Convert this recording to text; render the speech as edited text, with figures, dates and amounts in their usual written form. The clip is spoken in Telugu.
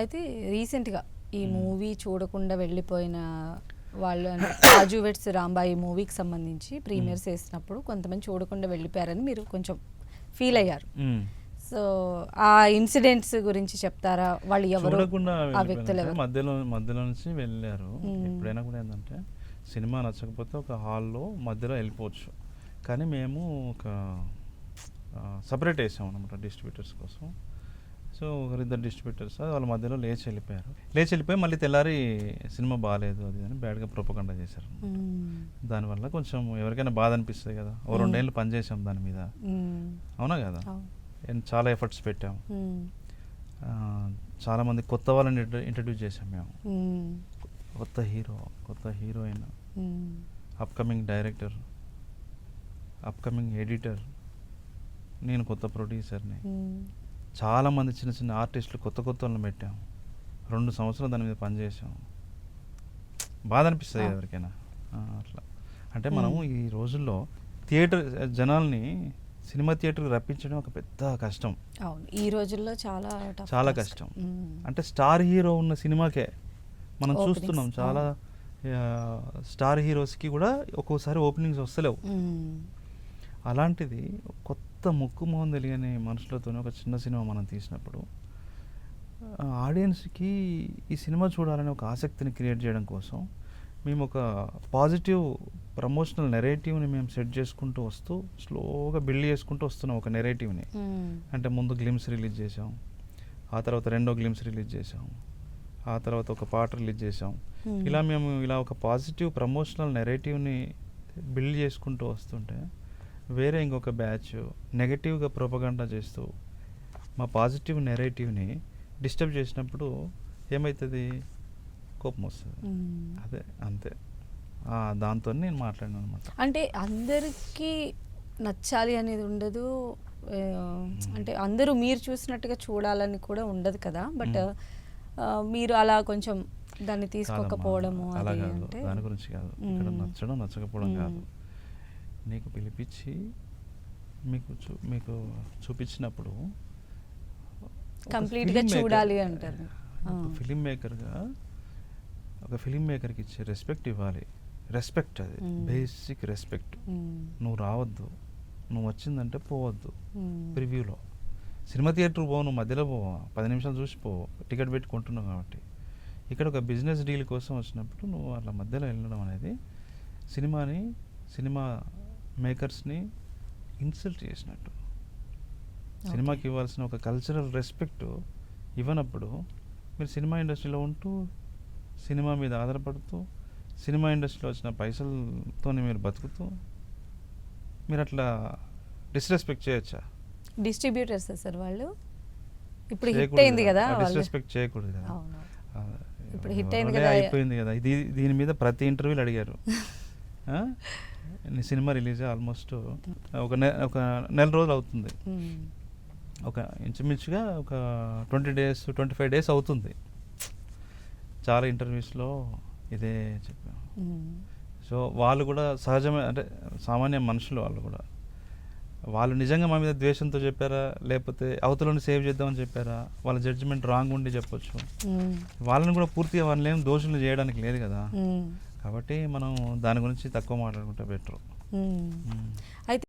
అయితే రీసెంట్గా ఈ మూవీ చూడకుండా వెళ్ళిపోయిన వాళ్ళు అంటే రాజు వెట్స్ రాంబాయి మూవీకి సంబంధించి ప్రీమియర్స్ వేసినప్పుడు కొంతమంది చూడకుండా వెళ్ళిపోయారని మీరు కొంచెం ఫీల్ అయ్యారు. సో ఆ ఇన్సిడెంట్స్ గురించి చెప్తారా? వాళ్ళు ఎవరు, చూడకుండా ఆ వ్యక్తులు ఎవరు? మధ్యలో నుంచి వెళ్ళారు. ఎప్పుడైనా కూడా ఏంటంటే సినిమా నచ్చకపోతే ఒక హాల్లో మధ్యలో వెళ్ళిపోవచ్చు, కానీ మేము ఒక సపరేట్ వేసాం అనమాట డిస్ట్రిబ్యూటర్స్ కోసం. సో ఒకరిద్దరు డిస్ట్రిబ్యూటర్స్ వాళ్ళ మధ్యలో లేచి వెళ్ళిపోయి మళ్ళీ తెల్లారి సినిమా బాగాలేదు అది అని బ్యాడ్గా ప్రొపగండా చేశారు. దానివల్ల కొంచెం ఎవరికైనా బాధ అనిపిస్తుంది కదా. ఓ 2 ఏళ్ళు పనిచేసాం దాని మీద, అవునా కదా, చాలా ఎఫర్ట్స్ పెట్టాం. చాలామంది కొత్త వాళ్ళని ఇంట్రడ్యూస్ చేసాం మేము. కొత్త హీరో, కొత్త heroine, upcoming director, upcoming editor, నేను కొత్త ప్రొడ్యూసర్ని, చాలామంది చిన్న చిన్న ఆర్టిస్టులు కొత్త వాళ్ళని పెట్టాం. 2 సంవత్సరాలు దాని మీద పనిచేసాం. బాధ అనిపిస్తుంది ఎవరికైనా అట్లా. అంటే మనము ఈ రోజుల్లో థియేటర్ జనాల్ని సినిమా థియేటర్కి రప్పించడం ఒక పెద్ద కష్టం. అవును, ఈ రోజుల్లో చాలా కష్టం. అంటే స్టార్ హీరో ఉన్న సినిమాకే మనం చూస్తున్నాం. చాలా స్టార్ హీరోస్కి కూడా ఒక్కోసారి ఓపెనింగ్స్ వస్తలేవు. అలాంటిది కొత్త ముక్కు మొహం తెలియని మనుషులతో ఒక చిన్న సినిమా మనం తీసినప్పుడు ఆడియన్స్కి ఈ సినిమా చూడాలనే ఒక ఆసక్తిని క్రియేట్ చేయడం కోసం మేము ఒక పాజిటివ్ ప్రమోషనల్ నెరేటివ్ని మేము సెట్ చేసుకుంటూ వస్తూ స్లోగా బిల్డ్ చేసుకుంటూ వస్తున్నాం ఒక నెరేటివ్ని. అంటే ముందు గ్లిమ్స్ రిలీజ్ చేసాం, ఆ తర్వాత 2వ గ్లిమ్స్ రిలీజ్ చేసాం, ఆ తర్వాత ఒక పాట రిలీజ్ చేసాం. ఇలా మేము ఒక పాజిటివ్ ప్రమోషనల్ నెరేటివ్ని బిల్డ్ చేసుకుంటూ వస్తుంటే వేరే ఇంకొక బ్యాచ్ నెగటివ్గా ప్రొపగండా చేస్తూ మా పాజిటివ్ నెరేటివ్ని డిస్టర్బ్ చేసినప్పుడు ఏమవుతుంది? కోపం వస్తుంది. అదే అంతే. దాంతో నేను మాట్లాడినాను అనమాట. అంటే అందరికీ నచ్చాలి అనేది ఉండదు, అంటే అందరూ మీరు చూసినట్టుగా చూడాలని కూడా ఉండదు కదా. బట్ మీరు అలా కొంచెం దాన్ని తీసుకోకపోవడము అంటే దాని గురించి కాదు, ఇక్కడ నచ్చడం నచ్చకపోవడం కాదు. నీకు పిలిపించి మీకు చూపించినప్పుడు కంప్లీట్గా చూడాలి అంటారు. ఫిలిం మేకర్గా ఒక ఫిలిం మేకర్కి ఇచ్చే రెస్పెక్ట్ ఇవ్వాలి. రెస్పెక్ట్, అది బేసిక్ రెస్పెక్ట్. నువ్వు రావద్దు, నువ్వు వచ్చిందంటే పోవద్దు. ప్రివ్యూలో సినిమా థియేటర్ పోవు, నువ్వు మధ్యలో పోవా, 10 నిమిషాలు చూసిపోవు, టికెట్ పెట్టుకుంటున్నావు కాబట్టి. ఇక్కడ ఒక బిజినెస్ డీల్ కోసం వచ్చినప్పుడు నువ్వు వాళ్ళ మధ్యలో వెళ్ళడం అనేది సినిమా మేకర్స్ని ఇన్సల్ట్ చేసినట్టు. సినిమాకి ఇవ్వాల్సిన ఒక కల్చరల్ రెస్పెక్ట్ ఇవ్వనప్పుడు మీరు సినిమా ఇండస్ట్రీలో ఉంటూ సినిమా మీద ఆధారపడుతూ సినిమా ఇండస్ట్రీలో వచ్చిన పైసలతో మీరు బతుకుతూ మీరు అట్లా డిస్రెస్పెక్ట్ చేయొచ్చా? డిస్ట్రిబ్యూటర్స్ సార్ వాళ్ళు ఇప్పుడు హిట్ అయింది కదా, డిస్రెస్పెక్ట్ చేయకూడదు కదా. ఇప్పుడు హిట్ అయింది కదా, అయిపోయింది కదా. దీని మీద ప్రతి ఇంటర్వ్యూలు అడిగారు. నీ సినిమా రిలీజ్ ఆల్మోస్ట్ ఒక నెల రోజులు అవుతుంది, ఒక ఇంచుమించుగా ఒక 20 days 25 days అవుతుంది. చాలా ఇంటర్వ్యూస్లో ఇదే చెప్పాం. సో వాళ్ళు కూడా సహజమే, అంటే సామాన్య మనుషులు వాళ్ళు నిజంగా మా మీద ద్వేషంతో చెప్పారా, లేకపోతే అవతలని సేవ్ చేద్దామని చెప్పారా, వాళ్ళ జడ్జిమెంట్ రాంగ్ ఉండి చెప్పొచ్చు. వాళ్ళని కూడా పూర్తిగా వాళ్ళని ఏం దోషులు చేయడానికి లేదు కదా. కాబట్టి మనం దాని గురించి తక్కువ మాట్లాడుకుంటే బెటర్. అయితే